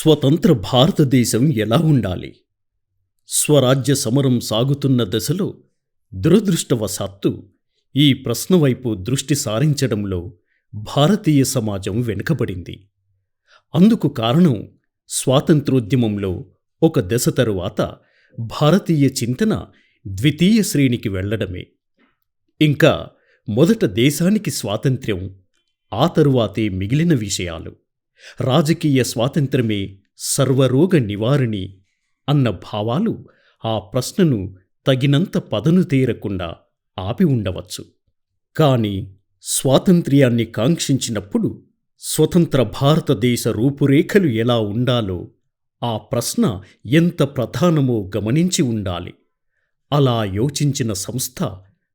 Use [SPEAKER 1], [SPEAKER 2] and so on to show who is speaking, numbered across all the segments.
[SPEAKER 1] స్వతంత్ర భారతదేశం ఎలా ఉండాలి? స్వరాజ్య సమరం సాగుతున్న దశలో దురదృష్టవశాత్తు ఈ ప్రశ్న వైపు దృష్టి సారించడంలో భారతీయ సమాజం వెనుకబడింది. అందుకు కారణం స్వాతంత్రోద్యమంలో ఒక దశ తరువాత భారతీయ చింతన ద్వితీయ శ్రేణికి వెళ్లడమే. ఇంకా మొదట దేశానికి స్వాతంత్ర్యం, ఆ తరువాతే మిగిలిన విషయాలు. రాజకీయ స్వాతంత్ర్యమే సర్వరోగ నివారిణి అన్న భావాలు ఆ ప్రశ్నను తగినంత పదను తీరకుండా ఆపి ఉండవచ్చు. కాని స్వాతంత్ర్యాన్ని కాంక్షించినప్పుడు స్వతంత్ర భారతదేశ రూపురేఖలు ఎలా ఉండాలో ఆ ప్రశ్న ఎంత ప్రధానమో గమనించి ఉండాలి. అలా యోచించిన సంస్థ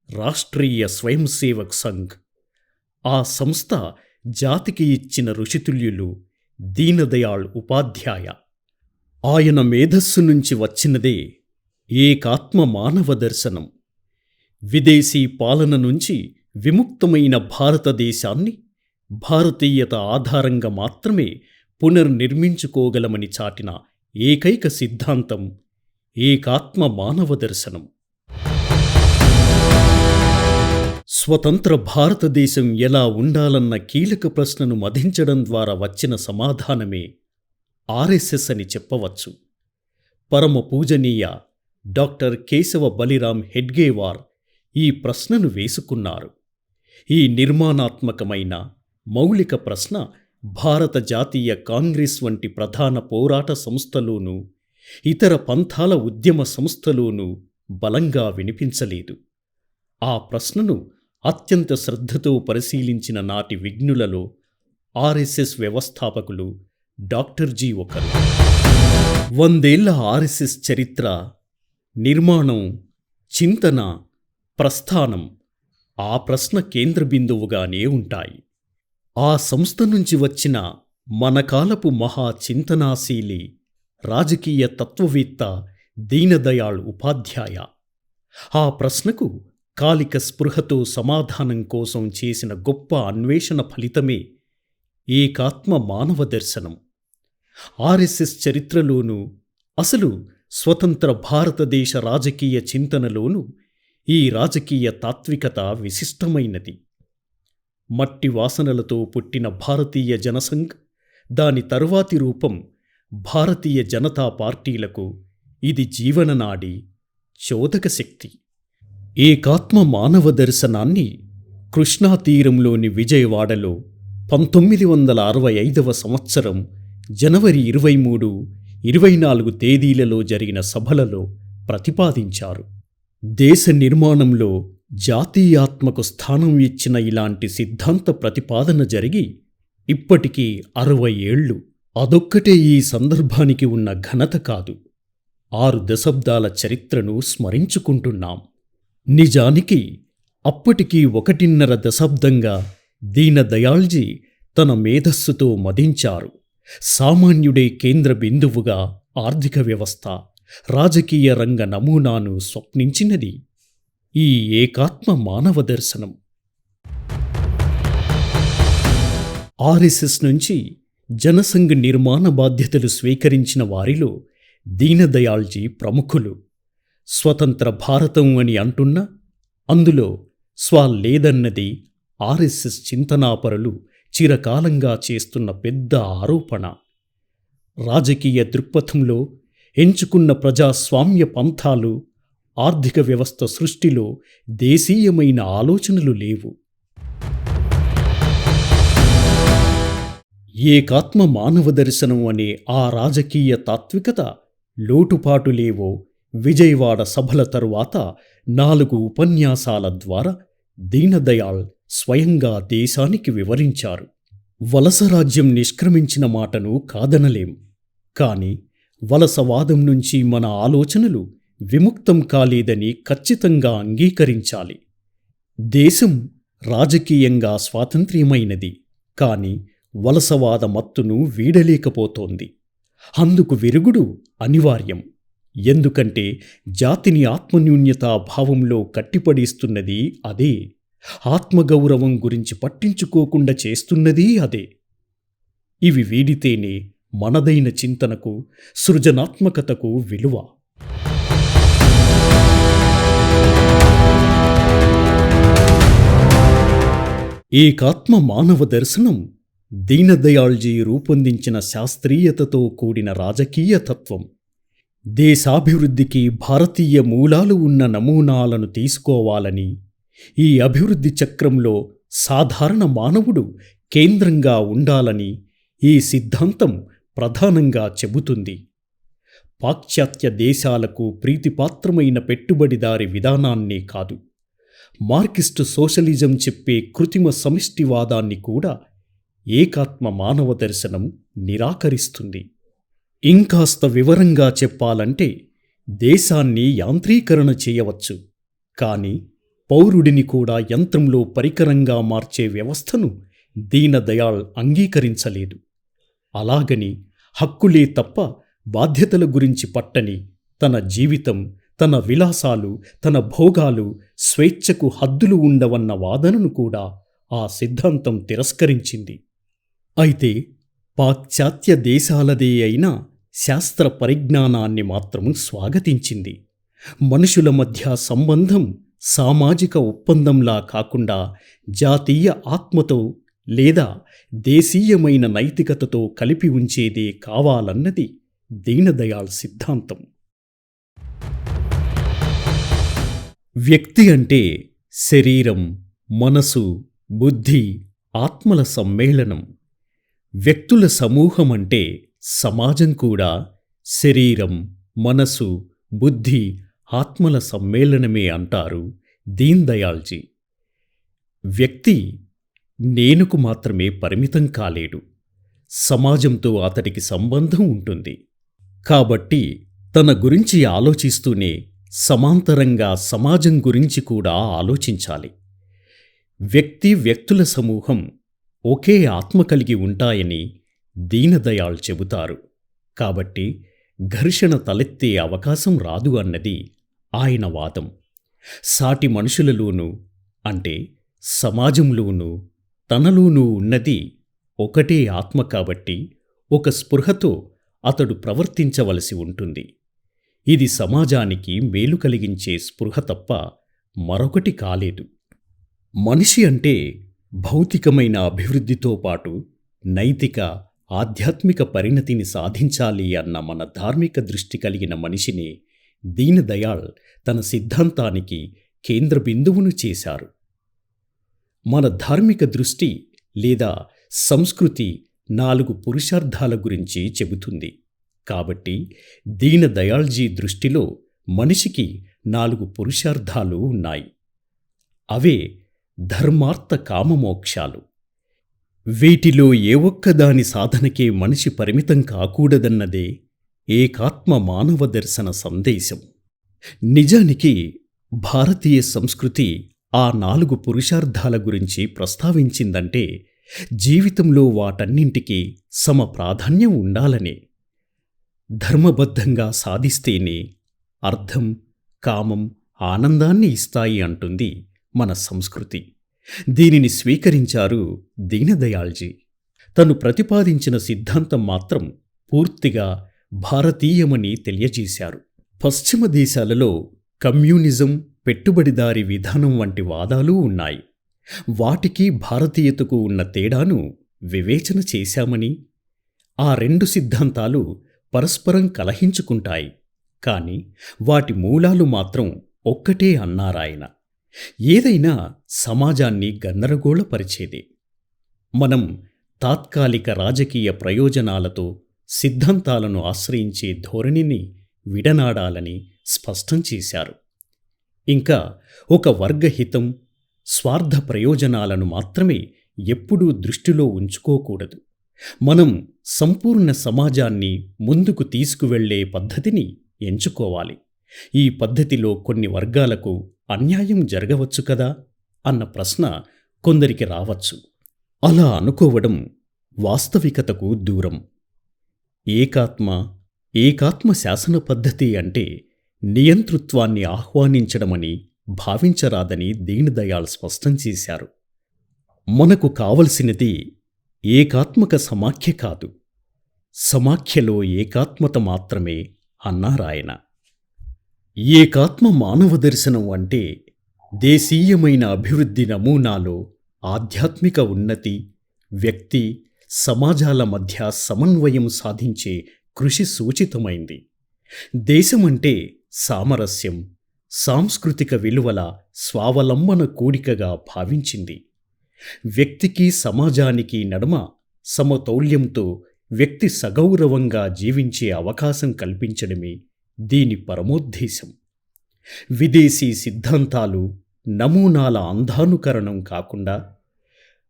[SPEAKER 1] రాష్ట్రీయ స్వయం సేవక్ సంఘ్. ఆ సంస్థ జాతికి ఇచ్చిన ఋషితుల్యులు దీనదయాళ్ ఉపాధ్యాయ. ఆయన మేధస్సు నుంచి వచ్చినదే ఏకాత్మ మానవ దర్శనం. విదేశీ పాలన నుంచి విముక్తమైన భారతదేశాన్ని భారతీయత ఆధారంగా మాత్రమే పునర్నిర్మించుకోగలమని చాటిన ఏకైక సిద్ధాంతం ఏకాత్మ మానవ దర్శనం. స్వతంత్ర భారతదేశం ఎలా ఉండాలన్న కీలక ప్రశ్నను మధించడం ద్వారా వచ్చిన సమాధానమే ఆర్ఎస్ఎస్ అని చెప్పవచ్చు. పరమ పూజనీయ డాక్టర్ కేశవ బలిరామ్ హెడ్గేవార్ ఈ ప్రశ్నను వేసుకున్నారు. ఈ నిర్మాణాత్మకమైన మౌలిక ప్రశ్న భారత జాతీయ కాంగ్రెస్ వంటి ప్రధాన పోరాట సంస్థలోనూ ఇతర పంథాల ఉద్యమ సంస్థలోనూ బలంగా వినిపించలేదు. ఆ ప్రశ్నను అత్యంత శ్రద్ధతో పరిశీలించిన నాటి విజ్ఞులలో ఆర్ఎస్ఎస్ వ్యవస్థాపకులు డాక్టర్ జీ ఒకరు. 100 ఏళ్ల ఆర్ఎస్ఎస్ చరిత్ర, నిర్మాణం, చింతన, ప్రస్థానం ఆ ప్రశ్న కేంద్ర బిందువుగానే ఉంటాయి. ఆ సంస్థ నుంచి వచ్చిన మనకాలపు మహా చింతనాశీలి రాజకీయ తత్వవేత్త దీనదయాళ్ ఉపాధ్యాయ ఆ ప్రశ్నకు కాలిక స్పృహతో సమాధానం కోసం చేసిన గొప్ప అన్వేషణ ఫలితమే ఏకాత్మ మానవ దర్శనం. ఆర్ఎస్ఎస్ చరిత్రలోనూ అసలు స్వతంత్ర భారతదేశ రాజకీయ చింతనలోనూ ఈ రాజకీయ తాత్వికత విశిష్టమైనది. మట్టి వాసనలతో పుట్టిన భారతీయ జనసంఘ్, దాని తరువాతి రూపం భారతీయ జనతా పార్టీలకు ఇది జీవననాడి, చోదక శక్తి. ఏకాత్మ మానవ దర్శనాన్ని కృష్ణా తీరంలోని విజయవాడలో 1965వ సంవత్సరం జనవరి 23, 24 తేదీలలో జరిగిన సభలలో ప్రతిపాదించారు. దేశ నిర్మాణంలో జాతీయాత్మకు స్థానం ఇచ్చిన ఇలాంటి సిద్ధాంత ప్రతిపాదన జరిగి ఇప్పటికీ 60 ఏళ్లు. అదొక్కటే ఈ సందర్భానికి ఉన్న ఘనత కాదు, 6 దశాబ్దాల చరిత్రను స్మరించుకుంటున్నాం. నిజానికి అప్పటికి 1.5 దశాబ్దంగా దీనదయాళ్జీ తన మేధస్సుతో మదించారు. సామాన్యుడే కేంద్ర బిందువుగా ఆర్థిక వ్యవస్థ, రాజకీయ రంగ నమూనాను స్వప్నించినది ఈ ఏకాత్మ మానవ దర్శనం. ఆర్ఎస్ఎస్ నుంచి జనసంఘ్ నిర్మాణ బాధ్యతలు స్వీకరించిన వారిలో దీనదయాళ్జీ ప్రముఖులు. స్వతంత్ర భారతం అని అంటున్నా అందులో లేదన్నది ఆర్ఎస్ఎస్ చింతనాపరులు చిరకాలంగా చేస్తున్న పెద్ద ఆరోపణ. రాజకీయ దృక్పథంలో ఎంచుకున్న ప్రజాస్వామ్య పంథాలు, ఆర్థిక వ్యవస్థ సృష్టిలో దేశీయమైన ఆలోచనలు లేవు. ఏకాత్మ మానవ దర్శనం అనే ఆ రాజకీయ తాత్వికత లోటుపాటులేవో విజయవాడ సభల తరువాత 4 ఉపన్యాసాల ద్వారా దీనదయాళ్ స్వయంగా దేశానికి వివరించారు. వలసరాజ్యం నిష్క్రమించిన మాటను కాదనలేం. కాని వలసవాదం నుంచి మన ఆలోచనలు విముక్తం కాలేదని ఖచ్చితంగా అంగీకరించాలి. దేశం రాజకీయంగా స్వాతంత్ర్యమైనది, కాని వలసవాద మత్తును వీడలేకపోతోంది. అందుకు విరుగుడు అనివార్యం. ఎందుకంటే జాతిని ఆత్మన్యూన్యతా భావంలో కట్టిపడేస్తున్నది అదే. ఆత్మగౌరవం గురించి పట్టించుకోకుండా చేస్తున్నదీ అదే. ఇవి వీడితేనే మనదైన చింతనకు, సృజనాత్మకతకు విలువ. ఏకాత్మ మానవ దర్శనం దీనదయాళ్జీ రూపొందించిన శాస్త్రీయతతో కూడిన రాజకీయ తత్వం. దేశాభివృద్ధికి భారతీయ మూలాలు ఉన్న నమూనాలను తీసుకోవాలని, ఈ అభివృద్ధి చక్రంలో సాధారణ మానవుడు కేంద్రంగా ఉండాలని ఈ సిద్ధాంతం ప్రధానంగా చెబుతుంది. పాశ్చాత్య దేశాలకు ప్రీతిపాత్రమైన పెట్టుబడిదారి విధానాన్నే కాదు, మార్క్సిస్టు సోషలిజం చెప్పే కృత్రిమ సమిష్టివాదాన్ని కూడా ఏకాత్మ మానవ దర్శనం నిరాకరిస్తుంది. ఇంకాస్త వివరంగా చెప్పాలంటే దేశాన్ని యాంత్రీకరణ చేయవచ్చు, కానీ పౌరుడిని కూడా యంత్రంలో పరికరంగా మార్చే వ్యవస్థను దీనదయాళ్ అంగీకరించలేదు. అలాగని హక్కులే తప్ప బాధ్యతల గురించి పట్టని, తన జీవితం, తన విలాసాలు, తన భోగాలు, స్వేచ్ఛకు హద్దులు ఉండవన్న వాదనను కూడా ఆ సిద్ధాంతం తిరస్కరించింది. అయితే పాశ్చాత్య దేశాలదే అయినా శాస్త్ర పరిజ్ఞానాన్ని మాత్రం స్వాగతించింది. మనుషుల మధ్య సంబంధం సామాజిక ఒప్పందంలా కాకుండా జాతీయ ఆత్మతో లేదా దేశీయమైన నైతికతతో కలిపి ఉంచేదే కావాలన్నది దీనదయాళ్ సిద్ధాంతం. వ్యక్తి అంటే శరీరం, మనసు, బుద్ధి, ఆత్మల సమ్మేళనం. వ్యక్తుల సమూహం అంటే సమాజం కూడా శరీరం, మనసు, బుద్ధి, ఆత్మల సమ్మేళనమే అంటారు దీన్ దయాళ్జీ. వ్యక్తి నేనుకు మాత్రమే పరిమితం కాలేడు, సమాజంతో అతడికి సంబంధం ఉంటుంది. కాబట్టి తన గురించి ఆలోచిస్తూనే సమాంతరంగా సమాజం గురించి కూడా ఆలోచించాలి. వ్యక్తి, వ్యక్తుల సమూహం ఒకే ఆత్మ కలిగి ఉంటాయని దీనదయాళ్ చెబుతారు. కాబట్టి ఘర్షణ తలెత్తే అవకాశం రాదు అన్నది ఆయన వాదం. సాటి మనుషులలోనూ అంటే సమాజంలోనూ తనలోనూ ఉన్నది ఒకటే ఆత్మ కాబట్టి ఒక స్పృహతో అతడు ప్రవర్తించవలసి ఉంటుంది. ఇది సమాజానికి మేలు కలిగించే స్పృహ తప్ప మరొకటి కాలేదు. మనిషి అంటే భౌతికమైన అభివృద్ధితో పాటు నైతిక, ఆధ్యాత్మిక పరిణతిని సాధించాలి అన్న మన ధార్మిక దృష్టి కలిగిన మనిషిని దీనదయాళ్ తన సిద్ధాంతానికి కేంద్ర బిందువును చేశారు. మన ధార్మిక దృష్టి లేదా సంస్కృతి 4 పురుషార్థాల గురించి చెబుతుంది. కాబట్టి దీనదయాళ్జీ దృష్టిలో మనిషికి 4 పురుషార్థాలు ఉన్నాయి. అవే ధర్మార్థ కామమోక్షాలు. వీటిలో ఏ ఒక్కదాని సాధనకే మనిషి పరిమితం కాకూడదన్నదే ఏకాత్మ మానవ దర్శన సందేశం. నిజానికి భారతీయ సంస్కృతి ఆ 4 పురుషార్థాల గురించి ప్రస్తావించిందంటే జీవితంలో వాటన్నింటికీ సమ ప్రాధాన్యం ఉండాలనే. ధర్మబద్ధంగా సాధిస్తేనే అర్థం, కామం, ఆనందాన్ని ఇస్తాయి అంటుంది మన సంస్కృతి. దీనిని స్వీకరించారు దీనదయాళ్జీ. తను ప్రతిపాదించిన సిద్ధాంతం మాత్రం పూర్తిగా భారతీయమని తెలియజేశారు. పశ్చిమ దేశాలలో కమ్యూనిజం, పెట్టుబడిదారీ విధానం వంటి వాదాలు ఉన్నాయి. వాటికి భారతీయతకు ఉన్న తేడాను వివేచన చేశామని, ఆ 2 సిద్ధాంతాలు పరస్పరం కలహించుకుంటాయి, కాని వాటి మూలాలు మాత్రం ఒక్కటే అన్నారాయన. ఏదైనా సమాజాన్ని గందరగోళపరిచేదే. మనం తాత్కాలిక రాజకీయ ప్రయోజనాలతో సిద్ధాంతాలను ఆశ్రయించే ధోరణిని విడనాడాలని స్పష్టం చేశారు. ఇంకా ఒక వర్గహితం, స్వార్థ ప్రయోజనాలను మాత్రమే ఎప్పుడూ దృష్టిలో ఉంచుకోకూడదు. మనం సంపూర్ణ సమాజాన్ని ముందుకు తీసుకువెళ్లే పద్ధతిని ఎంచుకోవాలి. ఈ పద్ధతిలో కొన్ని వర్గాలకు అన్యాయం జరగవచ్చు కదా అన్న ప్రశ్న కొందరికి రావచ్చు. అలా అనుకోవడం వాస్తవికతకు దూరం. ఏకాత్మ శాసన పద్ధతి అంటే నియంతృత్వాన్ని ఆహ్వానించడమని భావించరాదని దీనదయాళ్ స్పష్టం చేశారు. మనకు కావలసినది ఏకాత్మక సమాఖ్య కాదు, సమాఖ్యలో ఏకాత్మత మాత్రమే అన్నారాయన. ఏకాత్మ మానవ దర్శనం అంటే దేశీయమైన అభివృద్ధి నమూనాలో ఆధ్యాత్మిక ఉన్నతి, వ్యక్తి, సమాజాల మధ్య సమన్వయం సాధించే కృషి సూచితమైంది. దేశమంటే సామరస్యం, సాంస్కృతిక విలువల స్వావలంబన కూడికగా భావించింది. వ్యక్తికి సమాజానికి నడుమ సమతౌల్యంతో వ్యక్తి సగౌరవంగా జీవించే అవకాశం కల్పించడమే దీని పరమోద్దేశం. విదేశీ సిద్ధాంతాలు, నమూనాల అంధానుకరణం కాకుండా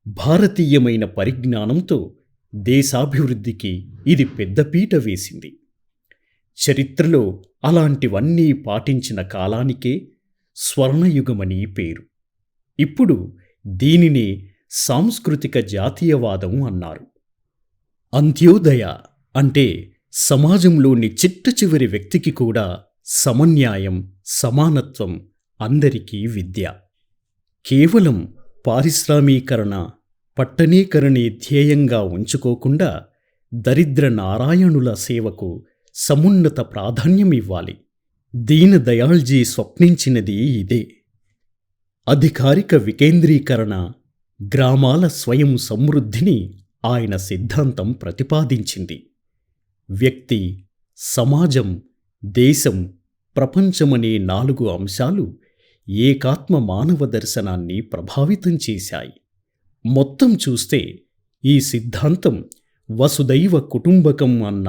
[SPEAKER 1] భారతీయమైన పరిజ్ఞానంతో దేశాభివృద్ధికి ఇది పెద్దపీట వేసింది. చరిత్రలో అలాంటివన్నీ పాటించిన కాలానికే స్వర్ణయుగమని పేరు. ఇప్పుడు దీనినే సాంస్కృతిక జాతీయవాదం అన్నారు. అంత్యోదయ అంటే సమాజంలోని చిట్టచివరి వ్యక్తికి కూడా సమన్యాయం, సమానత్వం, అందరికీ విద్య. కేవలం పారిశ్రామీకరణ, పట్టణీకరణే ధ్యేయంగా ఉంచుకోకుండా దరిద్ర నారాయణుల సేవకు సమున్నత ప్రాధాన్యమివ్వాలి. దీనదయాళ్జీ స్వప్నించినది ఇదే. అధికారిక వికేంద్రీకరణ, గ్రామాల స్వయం సమృద్ధిని ఆయన సిద్ధాంతం ప్రతిపాదించింది. వ్యక్తి, సమాజం, దేశం, ప్రపంచమనే 4 అంశాలు ఏకాత్మ మానవ దర్శనాన్ని ప్రభావితం చేశాయి. మొత్తం చూస్తే ఈ సిద్ధాంతం వసుదైవ కుటుంబకం అన్న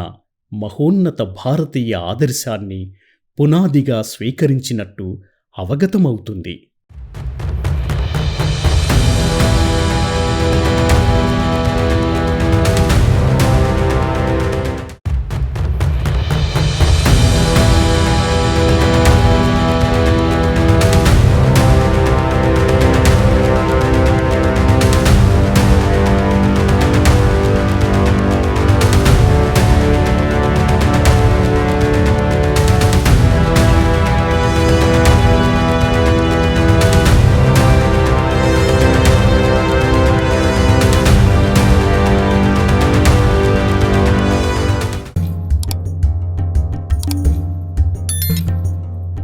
[SPEAKER 1] మహోన్నత భారతీయ ఆదర్శాన్ని పునాదిగా స్వీకరించినట్టు అవగతమవుతుంది.